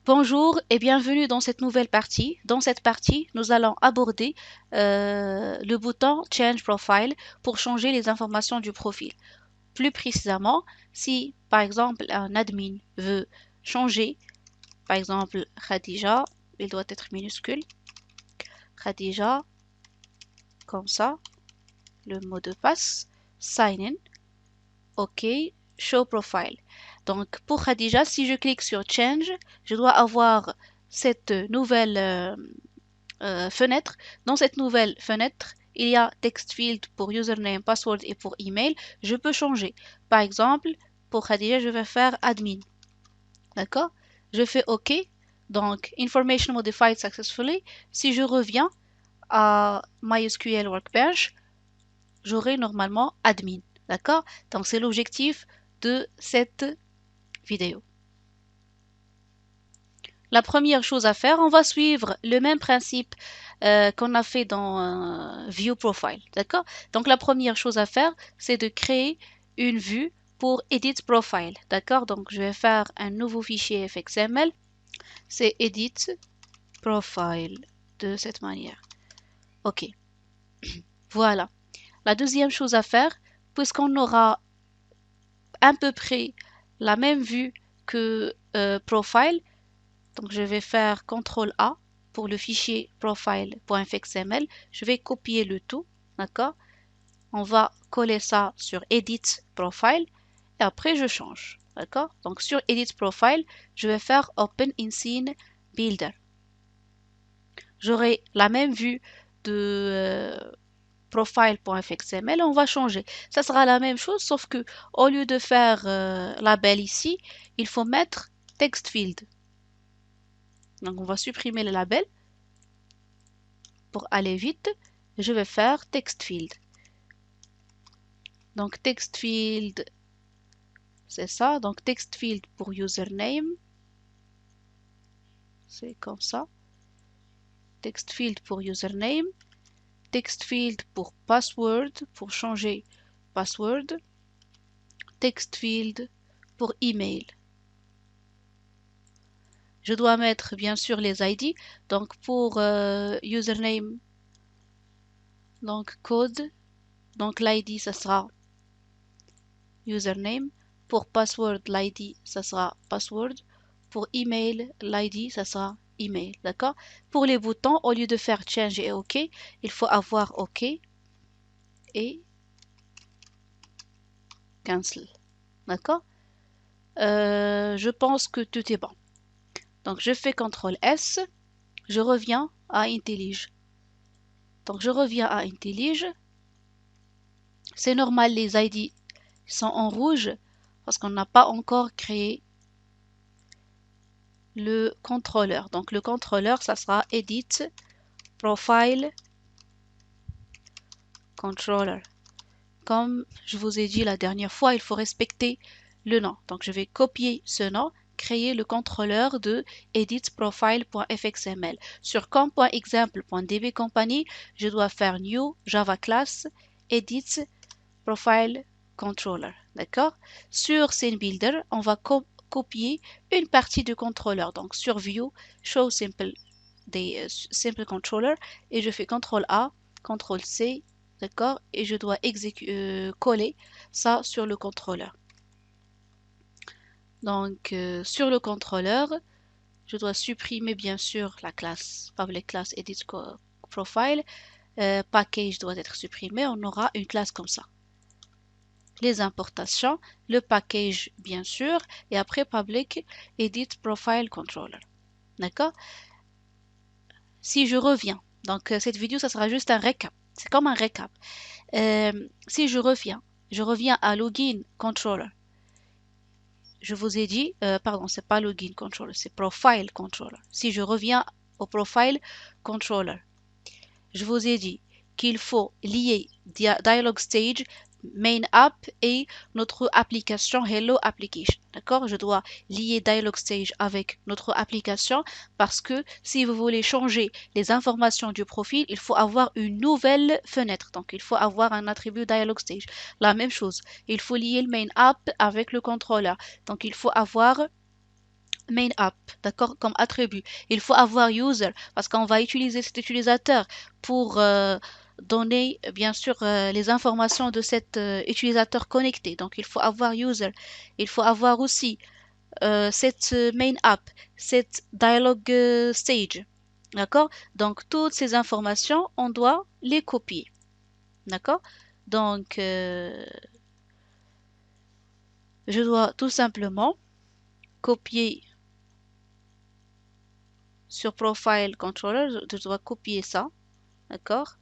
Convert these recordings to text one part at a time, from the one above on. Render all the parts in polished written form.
Bonjour et bienvenue dans cette nouvelle partie. Dans cette partie, nous allons aborder le bouton Change Profile pour changer les informations du profil. Plus précisément, si par exemple un admin veut changer, par exemple Khadija, il doit être minuscule, Khadija, comme ça, le mot de passe, sign in, OK, show profile. Donc pour Khadija, si je clique sur Change, je dois avoir cette nouvelle fenêtre. Dans cette nouvelle fenêtre, il y a text field pour username, password et pour email. Je peux changer. Par exemple, pour Khadija, je vais faire admin. D'accord? Je fais OK. Donc, information modified successfully. Si je reviens à MySQL Workbench, j'aurai normalement admin. D'accord? Donc, c'est l'objectif de cette vidéo. La première chose à faire, on va suivre le même principe qu'on a fait dans View Profile. D'accord? Donc la première chose à faire, c'est de créer une vue pour Edit Profile. D'accord? Donc je vais faire un nouveau fichier FXML. C'est Edit Profile de cette manière. OK. Voilà. La deuxième chose à faire, puisqu'on aura à peu près la même vue que Profile, donc je vais faire CTRL A pour le fichier profile.fxml. Je vais copier le tout, d'accord? On va coller ça sur Edit Profile et après je change, d'accord? Donc sur Edit Profile, je vais faire Open in Scene Builder. J'aurai la même vue de profile.fxml, on va changer. Ça sera la même chose, sauf que au lieu de faire label ici, il faut mettre text field. Donc on va supprimer le label. Pour aller vite, je vais faire text field. Donc text field, c'est ça. Donc text field pour username, c'est comme ça. Text field pour username. Text field pour password, pour changer password. Text field pour email. Je dois mettre bien sûr les ID. Donc pour username, donc code, donc l'ID ça sera username. Pour password, l'ID ça sera password. Pour email, l'ID ça sera email. D'accord? Pour les boutons, au lieu de faire change et OK, il faut avoir OK et cancel. D'accord? Je pense que tout est bon. Donc je fais CTRL S, je reviens à IntelliJ. Donc je reviens à IntelliJ. C'est normal, les ID sont en rouge parce qu'on n'a pas encore créé le contrôleur. Donc le contrôleur, ça sera Edit Profile Controller. Comme je vous ai dit la dernière fois, il faut respecter le nom. Donc je vais copier ce nom, créer le contrôleur de editprofile.fxml. Sur com.example.db company, je dois faire new java class edit profile controller. D'accord? Sur SceneBuilder, on va copier une partie du contrôleur. Donc sur view, show simple controller et je fais CTRL A, CTRL C, d'accord? Et je dois coller ça sur le contrôleur. Donc sur le contrôleur, je dois supprimer bien sûr la classe public class edit profile. Package doit être supprimé. On aura une classe comme ça. Les importations, le package bien sûr, et après public edit profile controller. D'accord? Si je reviens, donc cette vidéo, ça sera juste un récap. C'est comme un récap. Si je reviens à login controller. Je vous ai dit, pardon, c'est pas login controller, c'est profile controller. Si je reviens au profile controller, je vous ai dit qu'il faut lier Dialog Stage, Main App et notre application Hello Application. D'accord? Je dois lier Dialog Stage avec notre application parce que si vous voulez changer les informations du profil, il faut avoir une nouvelle fenêtre. Donc, il faut avoir un attribut Dialog Stage. La même chose, il faut lier le Main App avec le contrôleur. Donc, il faut avoir main app, d'accord, comme attribut. Il faut avoir user parce qu'on va utiliser cet utilisateur pour donner bien sûr les informations de cet utilisateur connecté. Donc il faut avoir user. Il faut avoir aussi cette main app, cette dialog stage. D'accord? Donc toutes ces informations, on doit les copier. D'accord? Donc je dois tout simplement copier sur Profile Controller, je dois copier ça, d'accord?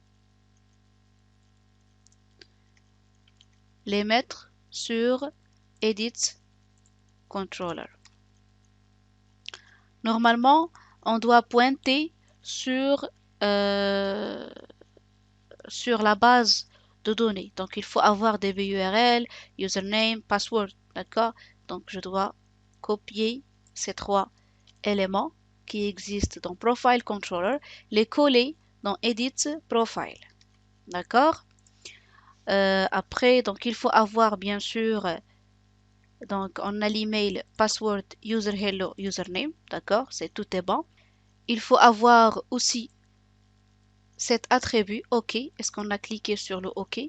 Les mettre sur Edit Controller. Normalement, on doit pointer sur, euh, sur la base de données. Donc, il faut avoir des URL, username, password, d'accord? Donc, je dois copier ces trois éléments qui existent dans Profile Controller, les coller dans Edit Profile. D'accord? Après, donc il faut avoir bien sûr, donc on a l'email, password, user hello, username. D'accord? C'est tout est bon. Il faut avoir aussi cet attribut OK. Est-ce qu'on a cliqué sur le OK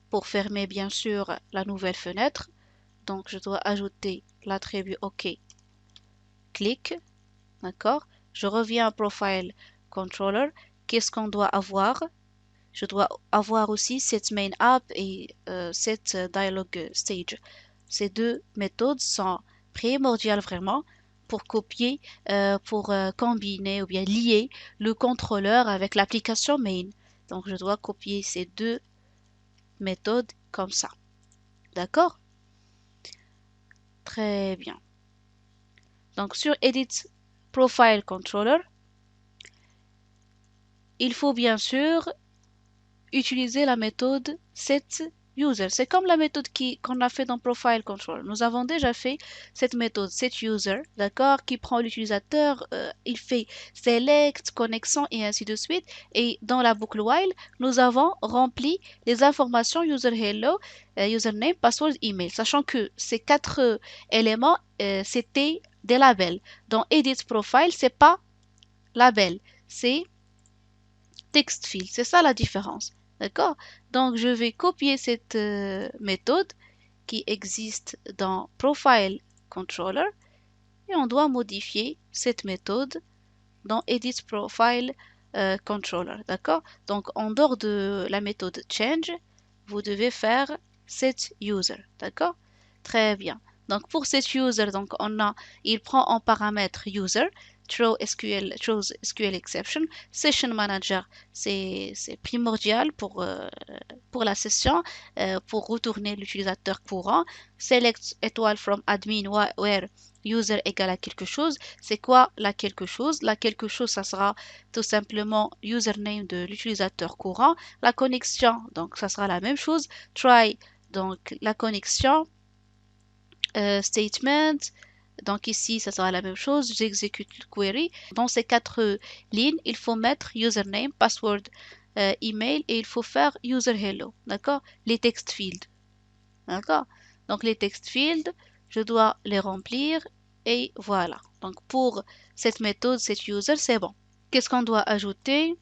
pour fermer bien sûr la nouvelle fenêtre? Donc je dois ajouter l'attribut OK. Clic. D'accord? Je reviens à Profile Controller. Qu'est-ce qu'on doit avoir? Je dois avoir aussi cette main app et cette dialog stage. Ces deux méthodes sont primordiales vraiment pour copier, pour combiner ou bien lier le contrôleur avec l'application main. Donc je dois copier ces deux méthodes comme ça. D'accord? Très bien. Donc sur Edit Profile Controller, il faut bien sûr utiliser la méthode setUser. C'est comme la méthode qu'on a fait dans Profile Control. Nous avons déjà fait cette méthode setUser, d'accord, qui prend l'utilisateur, il fait select, connexion et ainsi de suite. Et dans la boucle while, nous avons rempli les informations user hello, username, password, email, sachant que ces quatre éléments, c'était des labels. Dans Edit Profile, c'est pas label, c'est text field. C'est ça la différence. D'accord? Donc, je vais copier cette méthode qui existe dans Profile Controller et on doit modifier cette méthode dans Edit Profile Controller. D'accord? Donc, en dehors de la méthode Change, vous devez faire set user. D'accord? Très bien. Donc, pour cet user, donc, il prend en paramètre user, throw SQL exception, session manager, c'est primordial pour la session, pour retourner l'utilisateur courant, select étoile from admin where user égale à quelque chose. C'est quoi la quelque chose? La quelque chose, ça sera tout simplement username de l'utilisateur courant. La connexion, donc ça sera la même chose. Try, donc la connexion. Statement, donc ici ça sera la même chose. J'exécute le query. Dans ces quatre lignes, il faut mettre username, password, email et il faut faire user hello. D'accord? Les text fields. D'accord? Donc les text fields, je dois les remplir et voilà. Donc pour cette méthode, cet user, c'est bon. Qu'est-ce qu'on doit ajouter?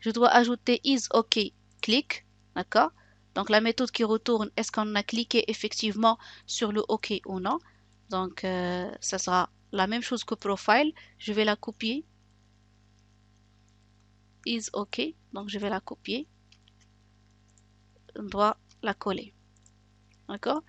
Je dois ajouter is OK click. D'accord? Donc la méthode qui retourne, est-ce qu'on a cliqué effectivement sur le OK ou non? Donc ça sera la même chose que profile. Je vais la copier. Is OK. Donc je vais la copier. On doit la coller. D'accord?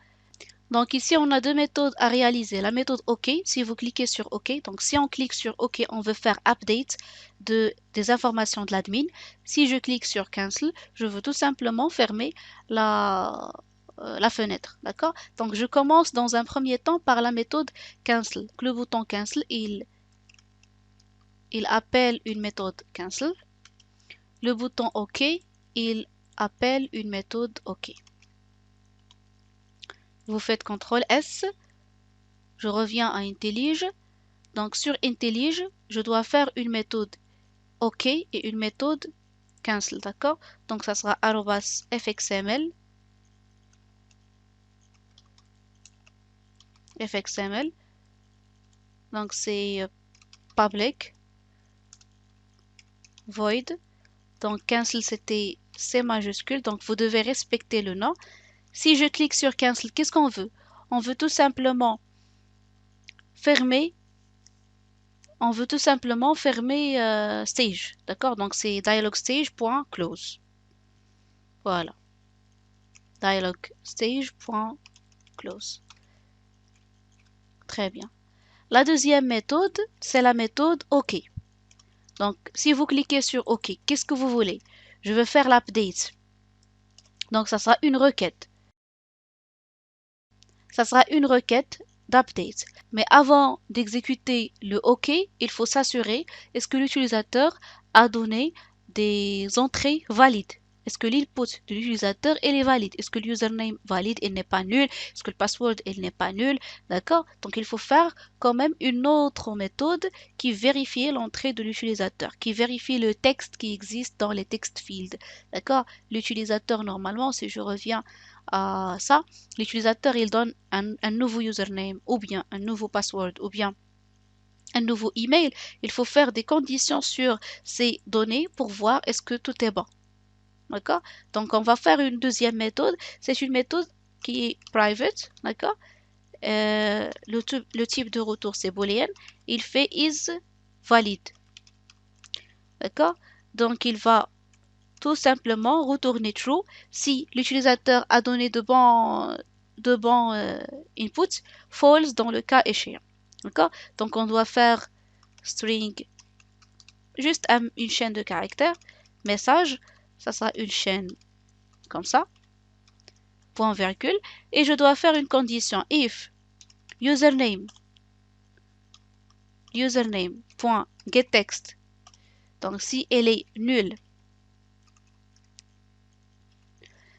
Donc ici, on a deux méthodes à réaliser. La méthode OK, si vous cliquez sur OK, donc si on clique sur OK, on veut faire update des informations de l'admin. Si je clique sur cancel, je veux tout simplement fermer la fenêtre. D'accord? Donc je commence dans un premier temps par la méthode cancel. Le bouton cancel, il appelle une méthode cancel. Le bouton OK, il appelle une méthode OK. Vous faites CTRL S. Je reviens à IntelliJ. Donc sur IntelliJ, je dois faire une méthode OK et une méthode cancel, d'accord? Donc ça sera @fxml, fxml, Donc c'est public void. Donc cancel c'était C majuscule. Donc vous devez respecter le nom. Si je clique sur cancel, qu'est-ce qu'on veut? On veut tout simplement fermer. On veut tout simplement fermer stage. D'accord? Donc c'est dialog stage.close. Voilà. Dialog stage.close. Très bien. La deuxième méthode, c'est la méthode OK. Donc, si vous cliquez sur OK, qu'est-ce que vous voulez? Je veux faire l'update. Donc, ça sera une requête. Ça sera une requête d'update. Mais avant d'exécuter le OK, il faut s'assurer est-ce que l'utilisateur a donné des entrées valides. Est-ce que l'input de l'utilisateur est valide? Est-ce que l'username valide, il n'est pas nul? Est-ce que le password, il n'est pas nul? D'accord? Donc, il faut faire quand même une autre méthode qui vérifie l'entrée de l'utilisateur, qui vérifie le texte qui existe dans les text fields. D'accord? L'utilisateur, normalement, si je reviens à ça, l'utilisateur, il donne un nouveau username ou bien un nouveau password ou bien un nouveau email. Il faut faire des conditions sur ces données pour voir est-ce que tout est bon. D'accord? Donc, on va faire une deuxième méthode. C'est une méthode qui est private. D'accord? Le type de retour, c'est boolean. Il fait is valid. D'accord? Donc, il va tout simplement retourner true si l'utilisateur a donné de bons inputs, false dans le cas échéant. D'accord? Donc, on doit faire string, juste une chaîne de caractères, message, ça sera une chaîne comme ça, point virgule, et je dois faire une condition if username point getText, donc si elle est nulle,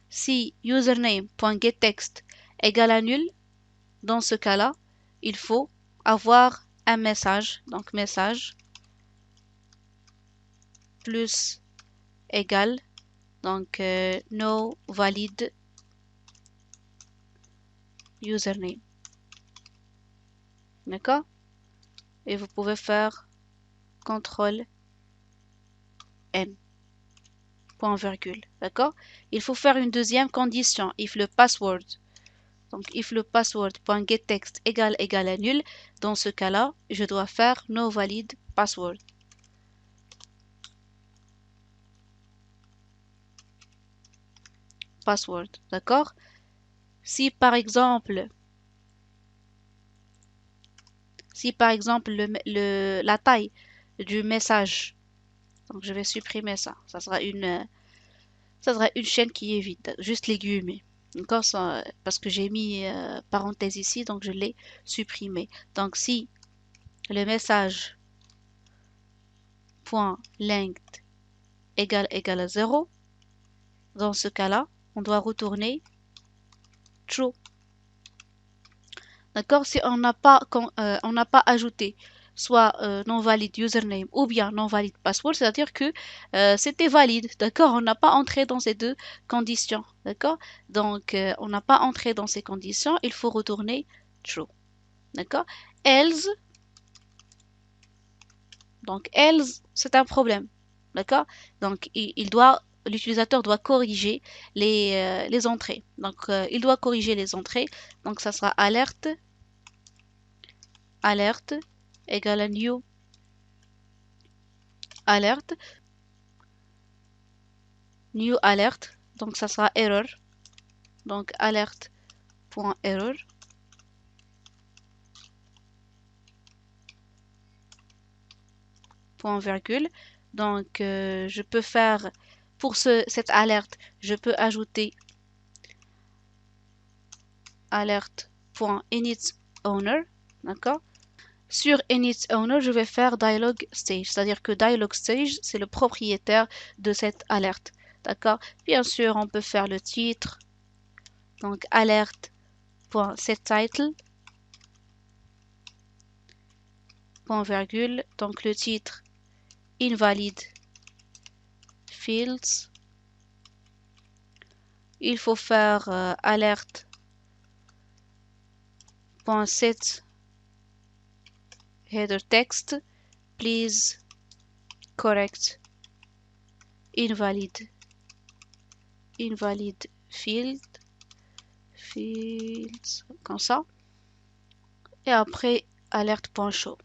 si username.getText égale à nul, dans ce cas-là, il faut avoir un message, donc message plus égal, donc no valid username. D'accord? Et vous pouvez faire CTRL N, point virgule. D'accord? Il faut faire une deuxième condition, if le password, donc if le password.getText égale à nul, dans ce cas-là, je dois faire no valid password. Password, d'accord? Si par exemple la taille du message, donc je vais supprimer ça, ça sera une chaîne qui est vide, juste les guillemets. D'accord, parce que j'ai mis parenthèse ici, donc je l'ai supprimé. Donc si le message point length égale à 0, dans ce cas-là, on doit retourner true. D'accord, si on n'a pas ajouté soit non valide username ou bien non valide password, c'est-à-dire que c'était valide, d'accord? On n'a pas entré dans ces deux conditions, d'accord? Donc, on n'a pas entré dans ces conditions, il faut retourner true, d'accord? Else, donc else, c'est un problème, d'accord? Donc, l'utilisateur doit corriger les entrées. Donc, il doit corriger les entrées. Donc, ça sera alerte égale à new alerte, donc ça sera error, donc alerte.error, point virgule. Donc je peux faire pour cette alerte, je peux ajouter alerte.initOwner, d'accord? Sur initOwner, je vais faire dialog stage, c'est-à-dire que dialog stage, c'est le propriétaire de cette alerte, d'accord? Bien sûr, on peut faire le titre, donc alerte.setTitle, point virgule, donc le titre invalide fields. Il faut faire alerte.set header text, please correct invalid fields, comme ça. Et après, alerte.show.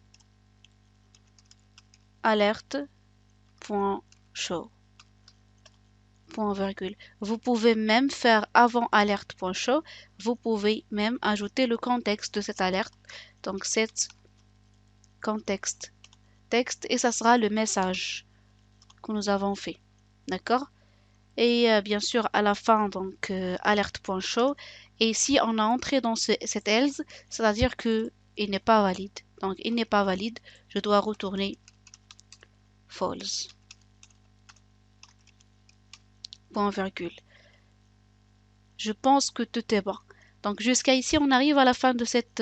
Alerte.show. Point virgule. Vous pouvez même faire avant alerte.show, vous pouvez même ajouter le contexte de cette alerte. Donc, set contexte texte et ça sera le message que nous avons fait. D'accord? Et bien sûr, à la fin, donc, alerte.show. Et si on a entré dans cet else, c'est-à-dire que il n'est pas valide. Donc, il n'est pas valide, je dois retourner false. Point virgule. Je pense que tout est bon. Donc jusqu'à ici, on arrive à la fin de cette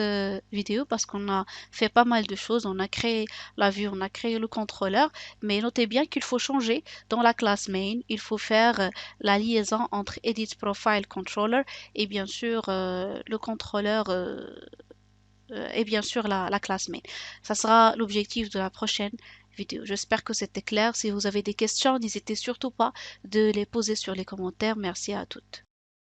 vidéo parce qu'on a fait pas mal de choses. On a créé la vue, on a créé le contrôleur. Mais notez bien qu'il faut changer dans la classe main. Il faut faire la liaison entre Edit Profile Controller et bien sûr le contrôleur et bien sûr la classe main. Ça sera l'objectif de la prochaine vidéo. J'espère que c'était clair. Si vous avez des questions, n'hésitez surtout pas de les poser sur les commentaires. Merci à toutes.